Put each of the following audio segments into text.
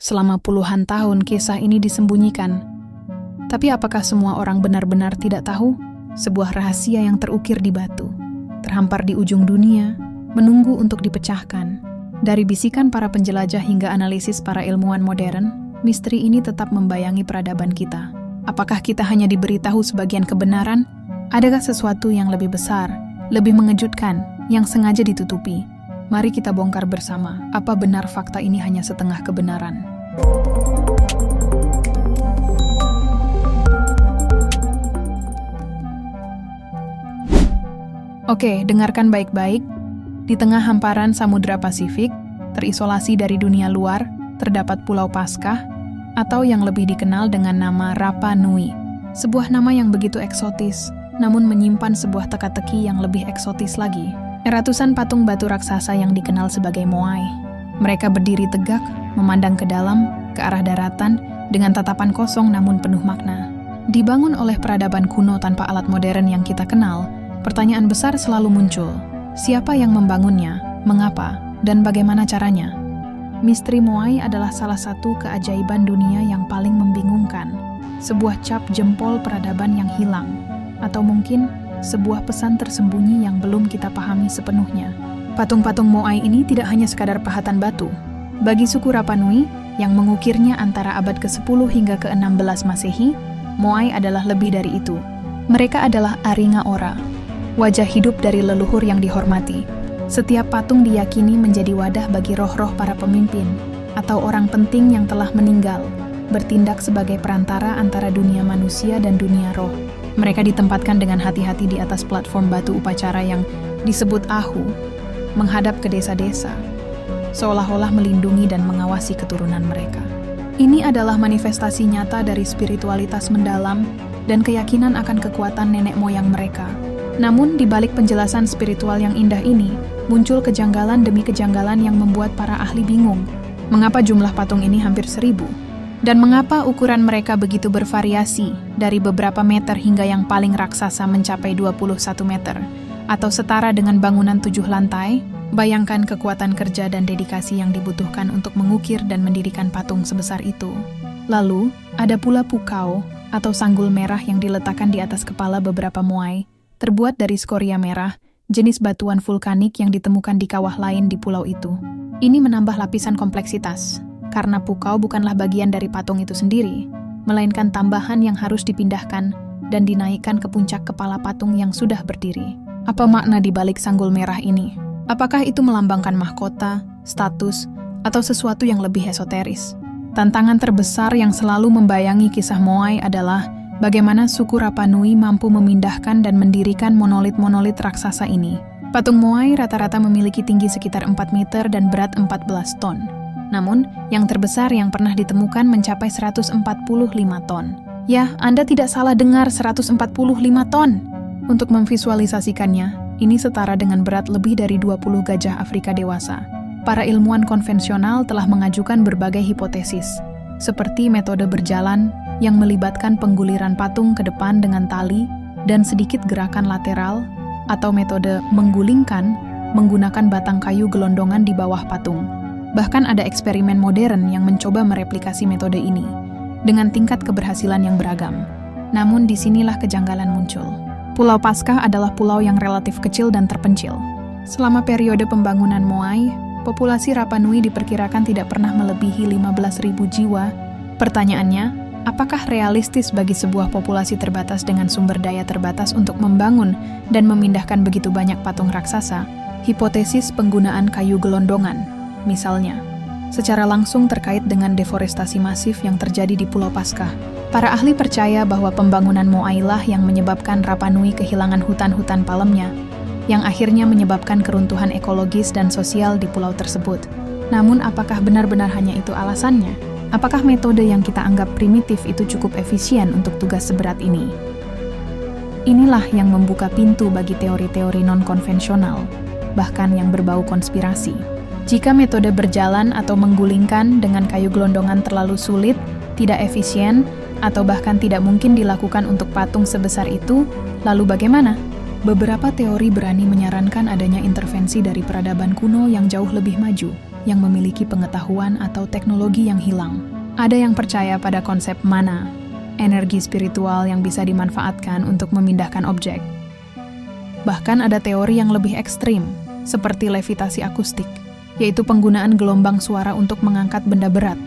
Selama puluhan tahun kisah ini disembunyikan. Tapi apakah semua orang benar-benar tidak tahu? Sebuah rahasia yang terukir di batu, terhampar di ujung dunia, menunggu untuk dipecahkan. Dari bisikan para penjelajah hingga analisis para ilmuwan modern, misteri ini tetap membayangi peradaban kita. Apakah kita hanya diberitahu sebagian kebenaran? Adakah sesuatu yang lebih besar, lebih mengejutkan, yang sengaja ditutupi? Mari kita bongkar bersama, apa benar fakta ini hanya setengah kebenaran? Oke, dengarkan baik-baik. Di tengah hamparan Samudra Pasifik, terisolasi dari dunia luar, terdapat Pulau Paskah, atau yang lebih dikenal dengan nama Rapa Nui. Sebuah nama yang begitu eksotis, namun menyimpan sebuah teka-teki yang lebih eksotis lagi. Ratusan patung batu raksasa yang dikenal sebagai Moai. Mereka berdiri tegak, memandang ke dalam, ke arah daratan, dengan tatapan kosong namun penuh makna. Dibangun oleh peradaban kuno tanpa alat modern yang kita kenal, pertanyaan besar selalu muncul. Siapa yang membangunnya, mengapa, dan bagaimana caranya? Misteri Moai adalah salah satu keajaiban dunia yang paling membingungkan. Sebuah cap jempol peradaban yang hilang, atau mungkin sebuah pesan tersembunyi yang belum kita pahami sepenuhnya. Patung-patung Moai ini tidak hanya sekadar pahatan batu. Bagi suku Rapa Nui, yang mengukirnya antara abad ke-10 hingga ke-16 Masehi, Moai adalah lebih dari itu. Mereka adalah Aringa Ora, wajah hidup dari leluhur yang dihormati. Setiap patung diyakini menjadi wadah bagi roh-roh para pemimpin, atau orang penting yang telah meninggal, bertindak sebagai perantara antara dunia manusia dan dunia roh. Mereka ditempatkan dengan hati-hati di atas platform batu upacara yang disebut Ahu, menghadap ke desa-desa, seolah-olah melindungi dan mengawasi keturunan mereka. Ini adalah manifestasi nyata dari spiritualitas mendalam dan keyakinan akan kekuatan nenek moyang mereka. Namun, di balik penjelasan spiritual yang indah ini, muncul kejanggalan demi kejanggalan yang membuat para ahli bingung. Mengapa jumlah patung ini hampir 1000? Dan mengapa ukuran mereka begitu bervariasi, dari beberapa meter hingga yang paling raksasa mencapai 21 meter, atau setara dengan bangunan 7 lantai? Bayangkan kekuatan kerja dan dedikasi yang dibutuhkan untuk mengukir dan mendirikan patung sebesar itu. Lalu, ada pula pukau, atau sanggul merah yang diletakkan di atas kepala beberapa Moai, terbuat dari skoria merah, jenis batuan vulkanik yang ditemukan di kawah lain di pulau itu. Ini menambah lapisan kompleksitas, karena pukau bukanlah bagian dari patung itu sendiri, melainkan tambahan yang harus dipindahkan dan dinaikkan ke puncak kepala patung yang sudah berdiri. Apa makna di balik sanggul merah ini? Apakah itu melambangkan mahkota, status, atau sesuatu yang lebih esoteris? Tantangan terbesar yang selalu membayangi kisah Moai adalah bagaimana suku Rapa Nui mampu memindahkan dan mendirikan monolit-monolit raksasa ini. Patung Moai rata-rata memiliki tinggi sekitar 4 meter dan berat 14 ton. Namun, yang terbesar yang pernah ditemukan mencapai 145 ton. Ya, Anda tidak salah dengar, 145 ton. Untuk memvisualisasikannya, ini setara dengan berat lebih dari 20 gajah Afrika dewasa. Para ilmuwan konvensional telah mengajukan berbagai hipotesis, seperti metode berjalan yang melibatkan pengguliran patung ke depan dengan tali dan sedikit gerakan lateral, atau metode menggulingkan menggunakan batang kayu gelondongan di bawah patung. Bahkan ada eksperimen modern yang mencoba mereplikasi metode ini, dengan tingkat keberhasilan yang beragam. Namun disinilah kejanggalan muncul. Pulau Paskah adalah pulau yang relatif kecil dan terpencil. Selama periode pembangunan Moai, populasi Rapa Nui diperkirakan tidak pernah melebihi 15.000 jiwa. Pertanyaannya, apakah realistis bagi sebuah populasi terbatas dengan sumber daya terbatas untuk membangun dan memindahkan begitu banyak patung raksasa? Hipotesis penggunaan kayu gelondongan, misalnya, secara langsung terkait dengan deforestasi masif yang terjadi di Pulau Paskah. Para ahli percaya bahwa pembangunan Moai lah yang menyebabkan Rapa Nui kehilangan hutan-hutan palemnya, yang akhirnya menyebabkan keruntuhan ekologis dan sosial di pulau tersebut. Namun, apakah benar-benar hanya itu alasannya? Apakah metode yang kita anggap primitif itu cukup efisien untuk tugas seberat ini? Inilah yang membuka pintu bagi teori-teori non-konvensional, bahkan yang berbau konspirasi. Jika metode berjalan atau menggulingkan dengan kayu gelondongan terlalu sulit, tidak efisien, atau bahkan tidak mungkin dilakukan untuk patung sebesar itu, lalu bagaimana? Beberapa teori berani menyarankan adanya intervensi dari peradaban kuno yang jauh lebih maju, yang memiliki pengetahuan atau teknologi yang hilang. Ada yang percaya pada konsep mana, energi spiritual yang bisa dimanfaatkan untuk memindahkan objek. Bahkan ada teori yang lebih ekstrim, seperti levitasi akustik, yaitu penggunaan gelombang suara untuk mengangkat benda berat,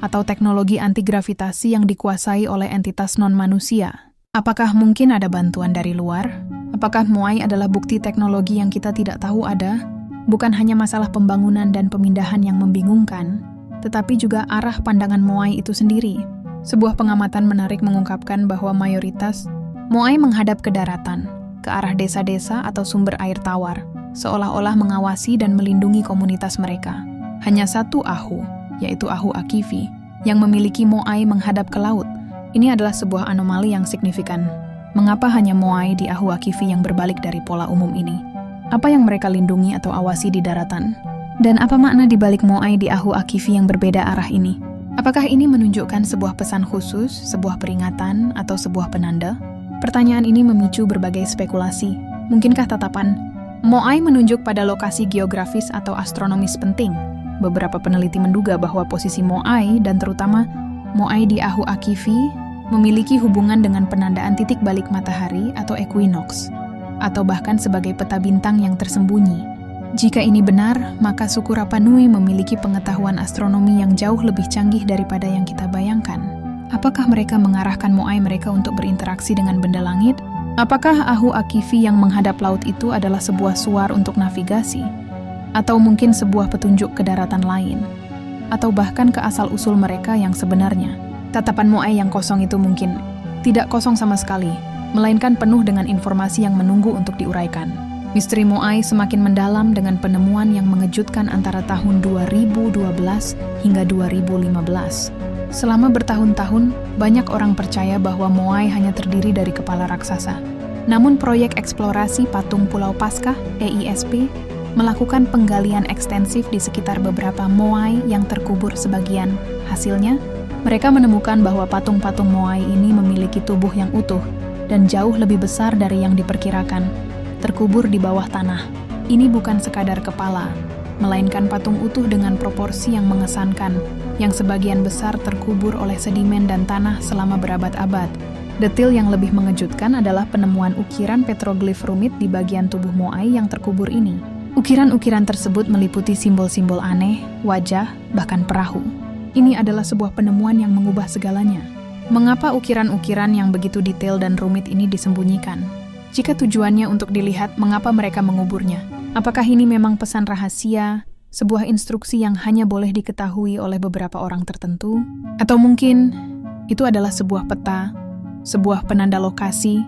atau teknologi anti-gravitasi yang dikuasai oleh entitas non-manusia. Apakah mungkin ada bantuan dari luar? Apakah Moai adalah bukti teknologi yang kita tidak tahu ada? Bukan hanya masalah pembangunan dan pemindahan yang membingungkan, tetapi juga arah pandangan Moai itu sendiri. Sebuah pengamatan menarik mengungkapkan bahwa mayoritas Moai menghadap ke daratan, ke arah desa-desa atau sumber air tawar, seolah-olah mengawasi dan melindungi komunitas mereka. Hanya satu Ahu, yaitu Ahu Akifi, yang memiliki Moai menghadap ke laut. Ini adalah sebuah anomali yang signifikan. Mengapa hanya Moai di Ahu Akifi yang berbalik dari pola umum ini? Apa yang mereka lindungi atau awasi di daratan? Dan apa makna di balik Moai di Ahu Akifi yang berbeda arah ini? Apakah ini menunjukkan sebuah pesan khusus, sebuah peringatan, atau sebuah penanda? Pertanyaan ini memicu berbagai spekulasi. Mungkinkah tatapan Moai menunjuk pada lokasi geografis atau astronomis penting? Beberapa peneliti menduga bahwa posisi Moai, dan terutama Moai di Ahu Akifi, memiliki hubungan dengan penandaan titik balik matahari atau equinox, atau bahkan sebagai peta bintang yang tersembunyi. Jika ini benar, maka suku Rapa Nui memiliki pengetahuan astronomi yang jauh lebih canggih daripada yang kita bayangkan. Apakah mereka mengarahkan Moai mereka untuk berinteraksi dengan benda langit? Apakah Ahu Akifi yang menghadap laut itu adalah sebuah suar untuk navigasi? Atau mungkin sebuah petunjuk ke daratan lain? Atau bahkan ke asal-usul mereka yang sebenarnya? Tatapan Moai yang kosong itu mungkin tidak kosong sama sekali, melainkan penuh dengan informasi yang menunggu untuk diuraikan. Misteri Moai semakin mendalam dengan penemuan yang mengejutkan antara tahun 2012 hingga 2015. Selama bertahun-tahun, banyak orang percaya bahwa Moai hanya terdiri dari kepala raksasa. Namun proyek eksplorasi Patung Pulau Paskah, EISP, melakukan penggalian ekstensif di sekitar beberapa Moai yang terkubur sebagian. Hasilnya, mereka menemukan bahwa patung-patung Moai ini memiliki tubuh yang utuh dan jauh lebih besar dari yang diperkirakan, terkubur di bawah tanah. Ini bukan sekadar kepala, melainkan patung utuh dengan proporsi yang mengesankan, yang sebagian besar terkubur oleh sedimen dan tanah selama berabad-abad. Detil yang lebih mengejutkan adalah penemuan ukiran petroglif rumit di bagian tubuh Moai yang terkubur ini. Ukiran-ukiran tersebut meliputi simbol-simbol aneh, wajah, bahkan perahu. Ini adalah sebuah penemuan yang mengubah segalanya. Mengapa ukiran-ukiran yang begitu detail dan rumit ini disembunyikan? Jika tujuannya untuk dilihat, mengapa mereka menguburnya? Apakah ini memang pesan rahasia, sebuah instruksi yang hanya boleh diketahui oleh beberapa orang tertentu? Atau mungkin itu adalah sebuah peta, sebuah penanda lokasi,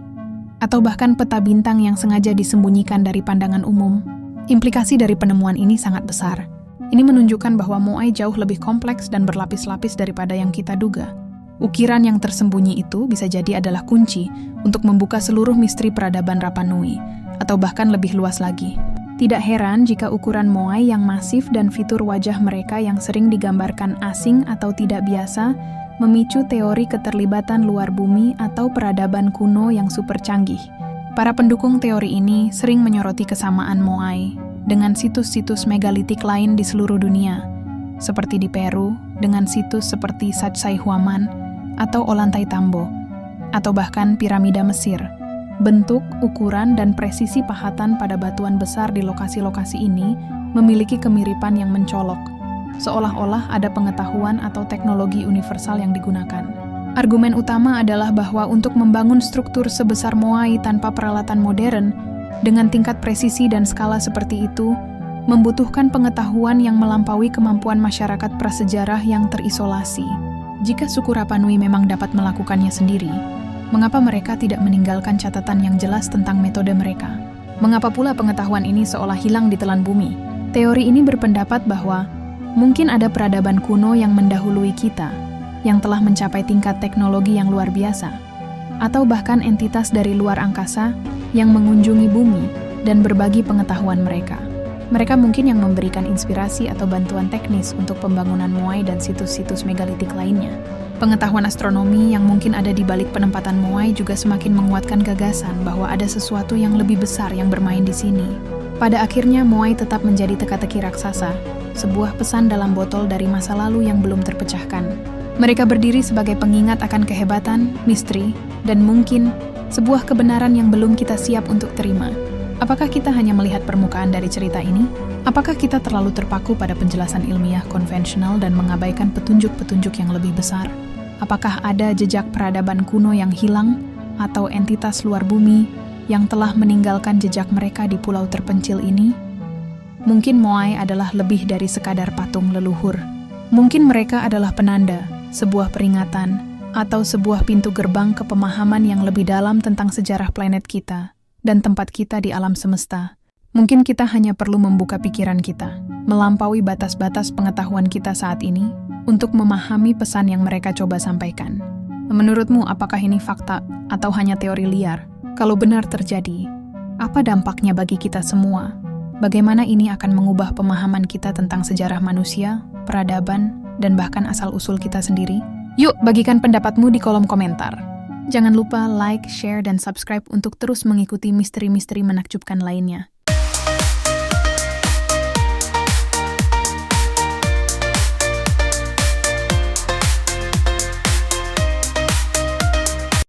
atau bahkan peta bintang yang sengaja disembunyikan dari pandangan umum? Implikasi dari penemuan ini sangat besar. Ini menunjukkan bahwa Moai jauh lebih kompleks dan berlapis-lapis daripada yang kita duga. Ukiran yang tersembunyi itu bisa jadi adalah kunci untuk membuka seluruh misteri peradaban Rapa Nui, atau bahkan lebih luas lagi. Tidak heran jika ukuran Moai yang masif dan fitur wajah mereka yang sering digambarkan asing atau tidak biasa memicu teori keterlibatan luar bumi atau peradaban kuno yang super canggih. Para pendukung teori ini sering menyoroti kesamaan Moai dengan situs-situs megalitik lain di seluruh dunia, seperti di Peru dengan situs seperti Sacsayhuaman atau Ollantaytambo, atau bahkan piramida Mesir. Bentuk, ukuran, dan presisi pahatan pada batuan besar di lokasi-lokasi ini memiliki kemiripan yang mencolok, seolah-olah ada pengetahuan atau teknologi universal yang digunakan. Argumen utama adalah bahwa untuk membangun struktur sebesar Moai tanpa peralatan modern, dengan tingkat presisi dan skala seperti itu, membutuhkan pengetahuan yang melampaui kemampuan masyarakat prasejarah yang terisolasi. Jika suku Rapa Nui memang dapat melakukannya sendiri, mengapa mereka tidak meninggalkan catatan yang jelas tentang metode mereka? Mengapa pula pengetahuan ini seolah hilang di telan bumi? Teori ini berpendapat bahwa mungkin ada peradaban kuno yang mendahului kita, yang telah mencapai tingkat teknologi yang luar biasa, atau bahkan entitas dari luar angkasa yang mengunjungi bumi dan berbagi pengetahuan mereka. Mereka mungkin yang memberikan inspirasi atau bantuan teknis untuk pembangunan Moai dan situs-situs megalitik lainnya. Pengetahuan astronomi yang mungkin ada di balik penempatan Moai juga semakin menguatkan gagasan bahwa ada sesuatu yang lebih besar yang bermain di sini. Pada akhirnya, Moai tetap menjadi teka-teki raksasa, sebuah pesan dalam botol dari masa lalu yang belum terpecahkan. Mereka berdiri sebagai pengingat akan kehebatan, misteri, dan mungkin sebuah kebenaran yang belum kita siap untuk terima. Apakah kita hanya melihat permukaan dari cerita ini? Apakah kita terlalu terpaku pada penjelasan ilmiah konvensional dan mengabaikan petunjuk-petunjuk yang lebih besar? Apakah ada jejak peradaban kuno yang hilang, atau entitas luar bumi yang telah meninggalkan jejak mereka di pulau terpencil ini? Mungkin Moai adalah lebih dari sekadar patung leluhur. Mungkin mereka adalah penanda, sebuah peringatan, atau sebuah pintu gerbang ke pemahaman yang lebih dalam tentang sejarah planet kita dan tempat kita di alam semesta. Mungkin kita hanya perlu membuka pikiran kita, melampaui batas-batas pengetahuan kita saat ini, untuk memahami pesan yang mereka coba sampaikan. Menurutmu, apakah ini fakta atau hanya teori liar? Kalau benar terjadi, apa dampaknya bagi kita semua? Bagaimana ini akan mengubah pemahaman kita tentang sejarah manusia, peradaban, dan bahkan asal-usul kita sendiri? Yuk, bagikan pendapatmu di kolom komentar. Jangan lupa like, share, dan subscribe untuk terus mengikuti misteri-misteri menakjubkan lainnya.